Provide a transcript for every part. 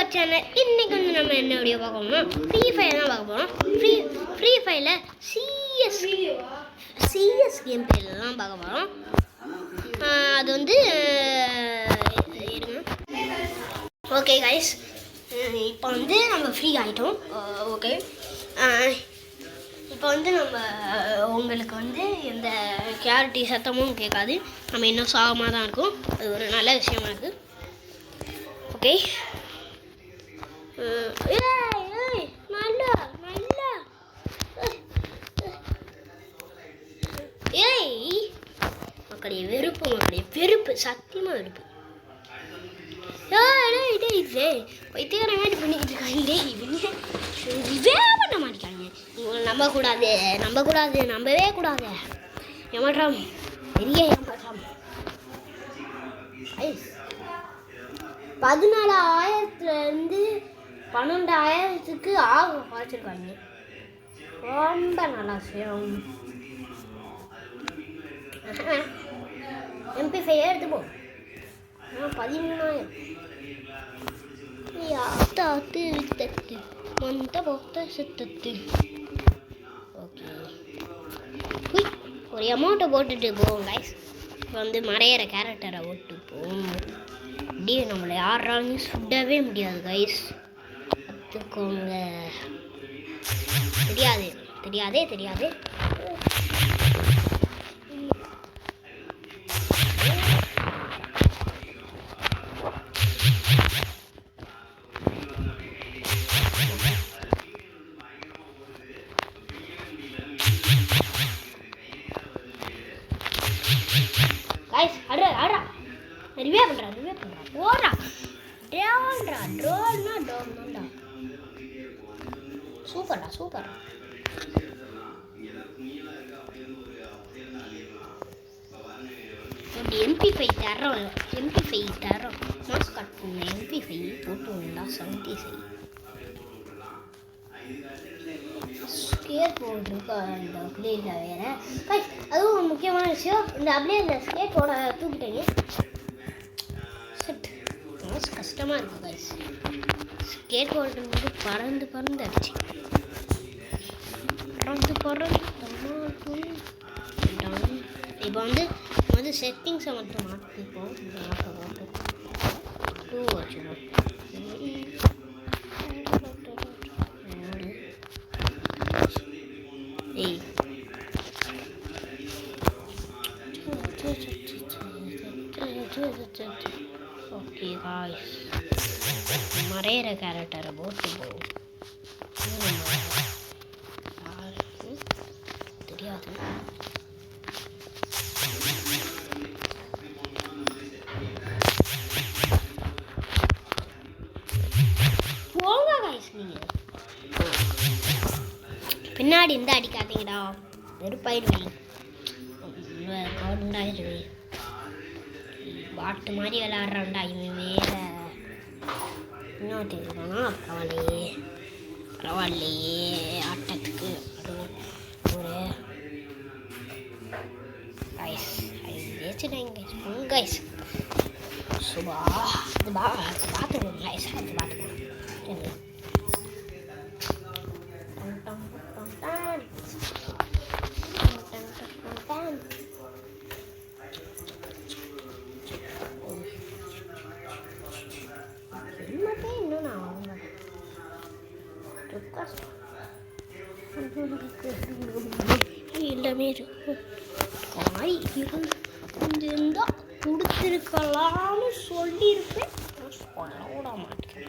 Our channel. இன்றைக்கி வந்து நம்ம என்ன வீடியோ பார்க்க போகிறோம்னா ஃப்ரீ ஃபயர் தான் பார்க்க போகிறோம். ஃப்ரீ ஃபயரில் சிஎஸ் கேம் பிளேலாம் பார்க்க போகிறோம். அது வந்து ஓகே கைஸ், இப்போ வந்து நம்ம ஃப்ரீ ஆகிட்டோம். ஓகே, இப்போ வந்து நம்ம உங்களுக்கு வந்து எந்த கிளாரிட்டி சத்தமும் கேட்காது. நம்ம இன்னும் சாகமாக தான் இருக்கும். அது ஒரு நல்ல விஷயமா இருக்குது. ஓகே, நல்லா மக்களுடைய வெறுப்பு சத்தியமாக வெறுப்பு. வைத்தியகார மாதிரி பண்ணிக்கிட்டு இருக்காங்க. இதே பண்ண மாட்டேங்காங்க. இவங்களை நம்பவே கூடாது. ஏமாற்றம், பெரிய ஏமாற்றம். 14,000 12,000 ஆகும் குறைச்சிருக்காங்க. ரொம்ப நல்லா விஷயம். MP5 எடுத்துப்போம். 13,000 ஆத்தாத்து வித்தத்து மந்த போத்த சுத்தத்து. ஓகே, ஒரு அமௌண்ட்டை போட்டுட்டு போவோம் கைஸ். இப்போ வந்து மறையிற கேரக்டரை ஓட்டு போவோம். அப்படியே நம்மளை யாராலும் சுடவே முடியாது கைஸ், கற்றுக்கோங்க. தெரியாது. கைஸ் ஆடுறா ரிவே பண்றா ஓடுறா ட்ரோன்னா சூப்பர். MP5 தரோம். மாஸ்க் கட் பண்ண MP5 போட்டு வந்தா சவுண்டி சரி. ஸ்கேட் போர்டு இருக்கா இந்த பிளேயில் வேற கைஸ். அதுவும் முக்கியமான விஷயம், இந்த அப்படியே இந்த ஸ்கேட் போர்டை தூக்கிட்டேங்க. கஷ்டமாக இருக்குது கைஸ். ஸ்கேட் போர்டு வந்து பறந்து அடிச்சு இப்போ வந்து செட்டிங்ஸை மட்டும் மாற்றிப்போம். டூ வச்சுக்கோம். ஓகே காய்ஸ், மறையிற கேரக்டரை போட்டு போகும். தெரியாது. போங்க காய்ஸ், நீங்கள் பின்னாடி இருந்து அடிக்காதீங்கடா, வெறுப்பாயிடுவேன். கவுண்டாயிடுவேன். பாட்டு மாதிரி விளையாடுறான்டா இவன் வேற. இன்னும் தெரியுமாண்ணா? பரவாயில்லையே ஆட்டத்துக்கு ஒரு கைஸ் கைஸ் சுபா அது பார்த்துக்கணும் கைஸ். அது பார்த்துக்கணும். எல்லாமே இருந்தா கொடுத்துருக்கலாம்னு சொல்லியிருப்பேன். சொல்ல விட மாட்டேன்.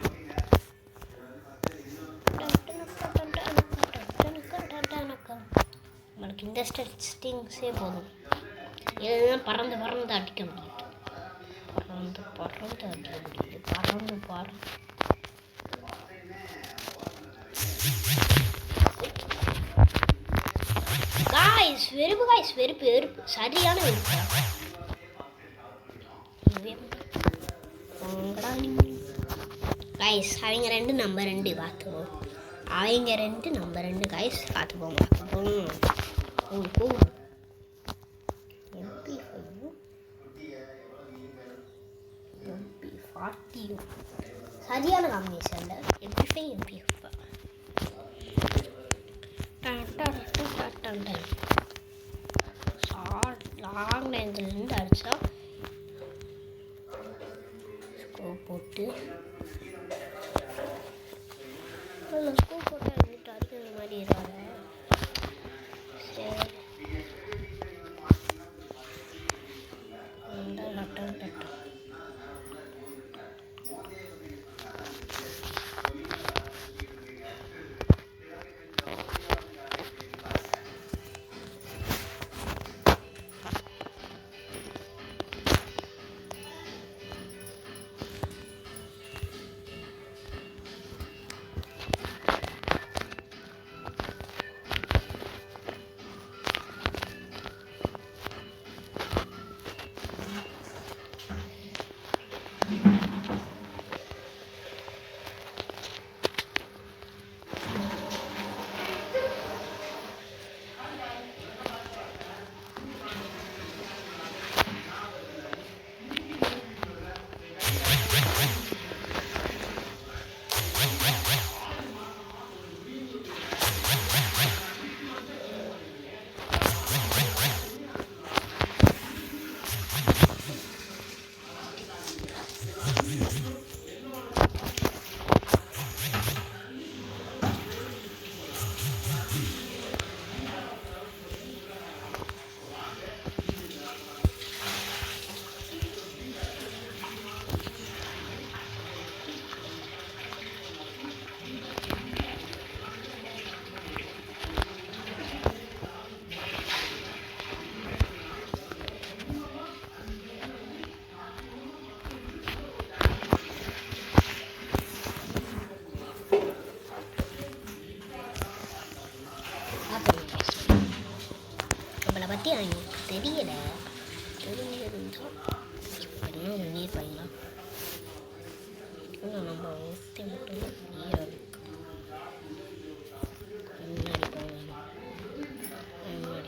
நம்மளுக்கு இந்த ஸ்டிங்ஸே போதும். எதுதான் பறந்து அடிக்க முடியுது. பறந்து அடிக்க முடியுது. வெறுப்பு சரியான வெறுப்பு. கைஸ் அவங்க 2 நம்ம 2 பார்த்துப்போம். அவங்க 2 நம்ம 2 கைஸ் பார்த்துப்போம். MP40 சரியான காம்பினேஷனில் MP5 MP5 லாங் ரேஞ்சிலேருந்து அடித்தா ஸ்கோப் போட்டு ஸ்கோப் போட்டு அடிக்கிட்டு அடிக்கிற மாதிரி இருக்காங்க. சரி நம்மளை பற்றி அவங்களுக்கு தெரியலை. தெரிஞ்சிருந்தால் இப்படிலாம் நீர் பண்ணலாம். ஆனால் நம்ம ஊற்றி மட்டும் நீர் முன்னாடி போகணும். முன்னாடி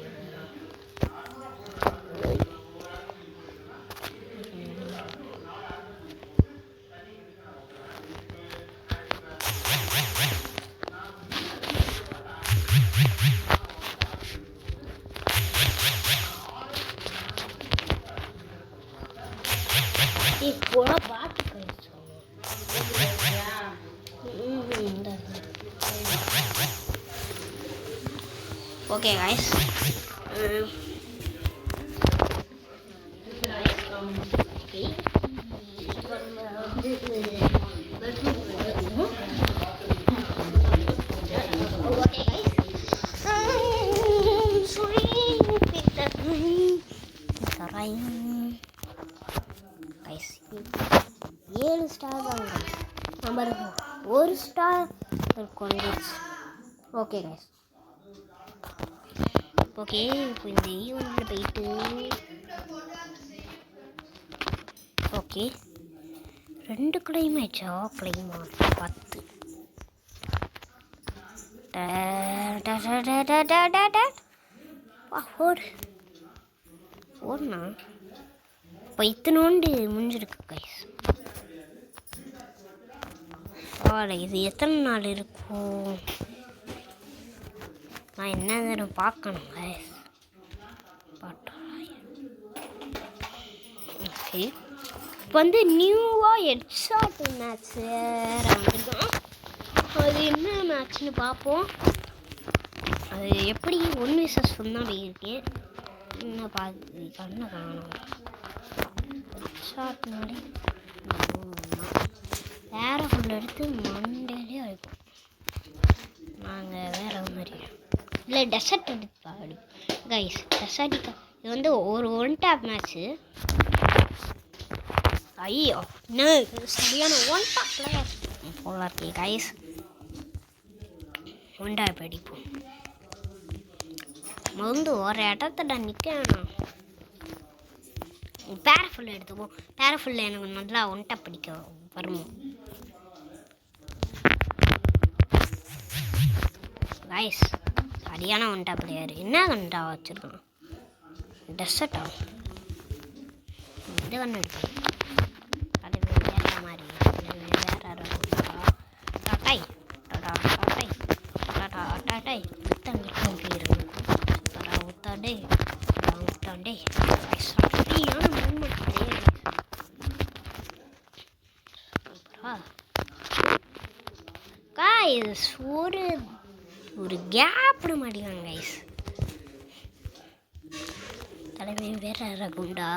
போனா பாட்டு ஓகே காய்ஸ். ஏழு ஸ்டார் தான் நம்ம ஒரு ஸ்டார் கொண்டுச்சு. ஓகே கைஸ், ஓகே இப்போ இந்த ஈவெண்ட்டில் போயிட்டு ஓகே 2 கிளைம் ஆயிடுச்சா? கிளைமா 10 ஓடுனா இப்போ இத்தனோண்டு முடிஞ்சிருக்கு கைஸ். இது எத்தனை நாள் இருக்கும்? நான் என்ன பார்க்கணும் கைஸ். ஓகே இப்போ வந்து நியூவாக ஹெட்ஷாட் மேட்ச் வேறு வந்துடும். அது என்ன மேட்ச்னு பார்ப்போம். அது எப்படி 1 vs 1 தான் போயிருக்கு. என்ன பார்த்து கண்ணை காணும். ஹெட்ஷாட் மாதிரி வேறு ஃபுல் எடுத்து மண்டேலே அடிப்போம். நாங்கள் வேறு மாதிரி இல்லை டெசர்ட் எடுப்பா கைஸ். டெசர்ட் இது வந்து ஒரு 1 டேப் மேட்ச்சு. ஐயோ சரியான 1 டேப்பில் போல இருக்கு கைஸ். 1 டேப் அடிப்போம். வந்து ஒரு இடத்துல நிற்கணும். பேரஃபுல் எடுத்துப்போம். பேரஃபுல்ல எனக்கு நல்லா 1 டேப் அடிக்க வரும் கைஸ். சரியான 1 டேப் பிளேயர். என்ன கண்டா வச்சுருக்கான்? டெசர்ட்டா? இது கண்ணு எடுப்பேன். அது வேறு மாதிரி வேறு டேய் சரியான மூமெண்ட் கிடையாது. கைஸ் ஒரு கேப் விட மாட்டேங்காங்க கைஸ். தலைமை வேற ரகுண்டா.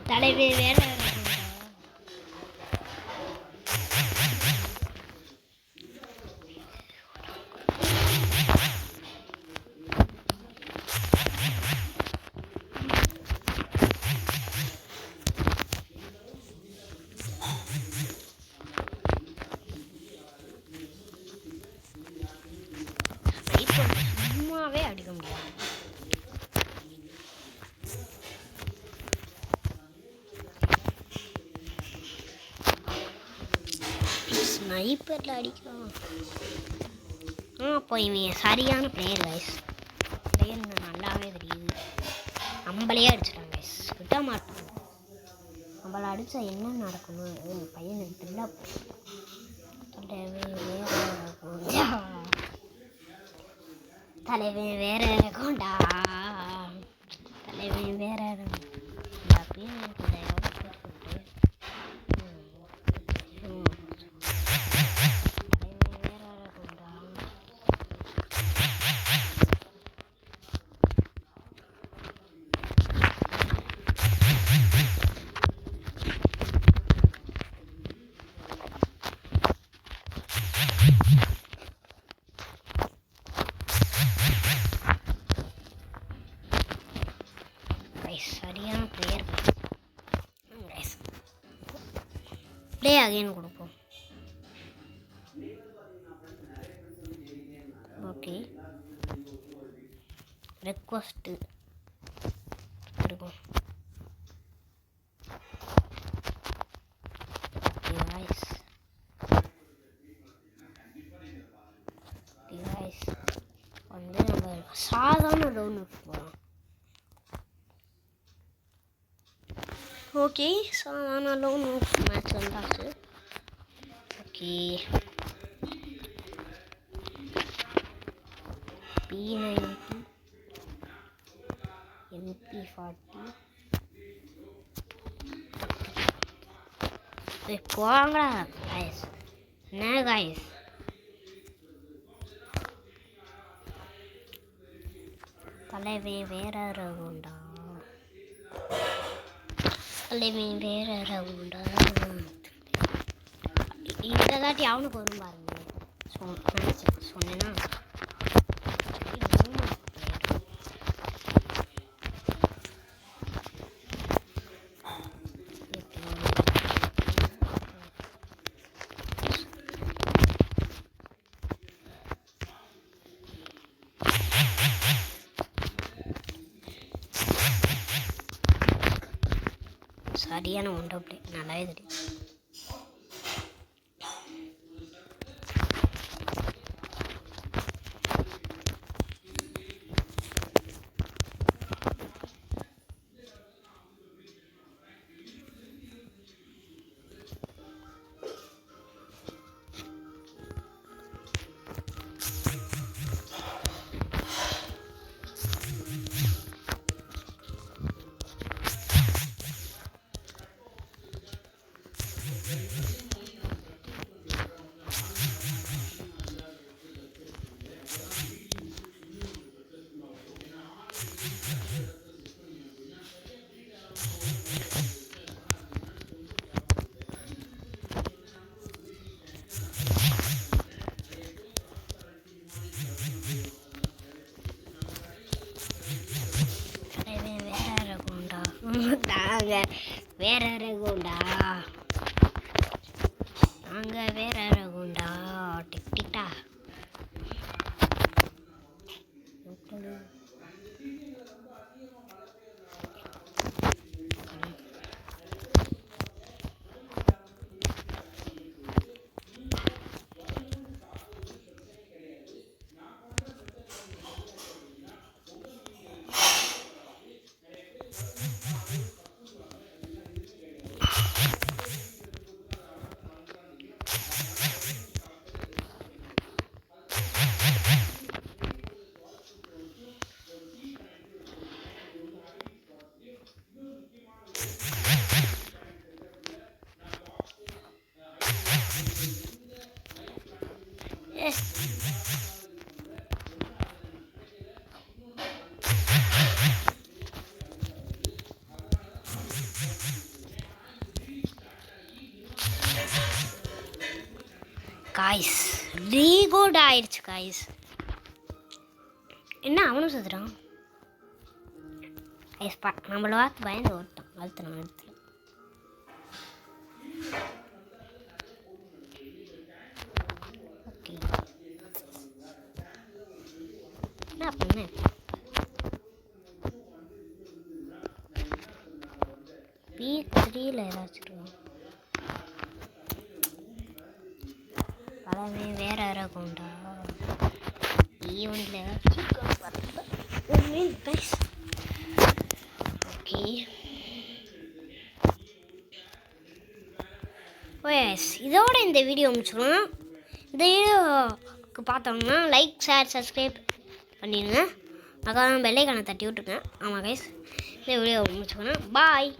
தலைமை வேற சும்மாவே அடிக்க முடியாது. ஸ்னைப்பரில் அடிக்கலாம். அப்போ இவன் சரியான பிளேயர் கைஸ். பிளேயர் நல்லாவே தெரியுது. நம்மளையே அடிச்சிட்டாங்க கைஸ். விட மாட்டாங்க. நம்மளை அடித்தா என்ன நடக்கணும் பையனுக்கு தெரியல. தலைவன் வேற கொண்டா. தலைவன் வேற சரியான பிளேயர். ப்ளே அகைன் கொடுப்போம். ஓகே ரெக்வஸ்ட்டு இருக்கும். வந்து நம்ம சாதாரண ரவுண்டுக்கு போகலாம். ஓகே சாதாரண லோன் மேட்ச் வந்தாச்சு. ஓகே P90 MP40 போங்களா கைஸ். என்ன கைஸ் தலைவே வேற ரவுண்டா. தலைவே வேற ரவுண்டா. இந்த தாட்டி அவனுக்கு வரும் பாருங்க. சொன்னேன்னா சரியான ஒன்று அப்படி நல்லாவே தெரியும். வேற ரகுண்டா. நாங்க வேற ரகுண்டா. டிக்டிக்டா காய்ஸ் ரீகோட் ஆயிடுச்சு காய்ஸ். என்ன அவனும் சுத்துறான் ஐஸ் பா, நம்மள பார்த்து பயந்து ஓட்டான். அழுத்தணும் ஓகே. என்ன பண்ண P3ல ஏதாச்சும் பழமே வேற அக்கௌண்டா ஈவன்ல ஓகே. ஓஎஸ் இதோட இந்த வீடியோ முடிச்சுக்கலாம். இந்த வீடியோக்கு பார்த்தோம்னா லைக் ஷேர் சப்ஸ்கிரைப் பண்ணிடுங்க. அக்கா பெல்லைக்கான தட்டி விட்டுருங்க. ஆமாம் கைஸ் இந்த வீடியோ முடிச்சுக்கணும். பாய்.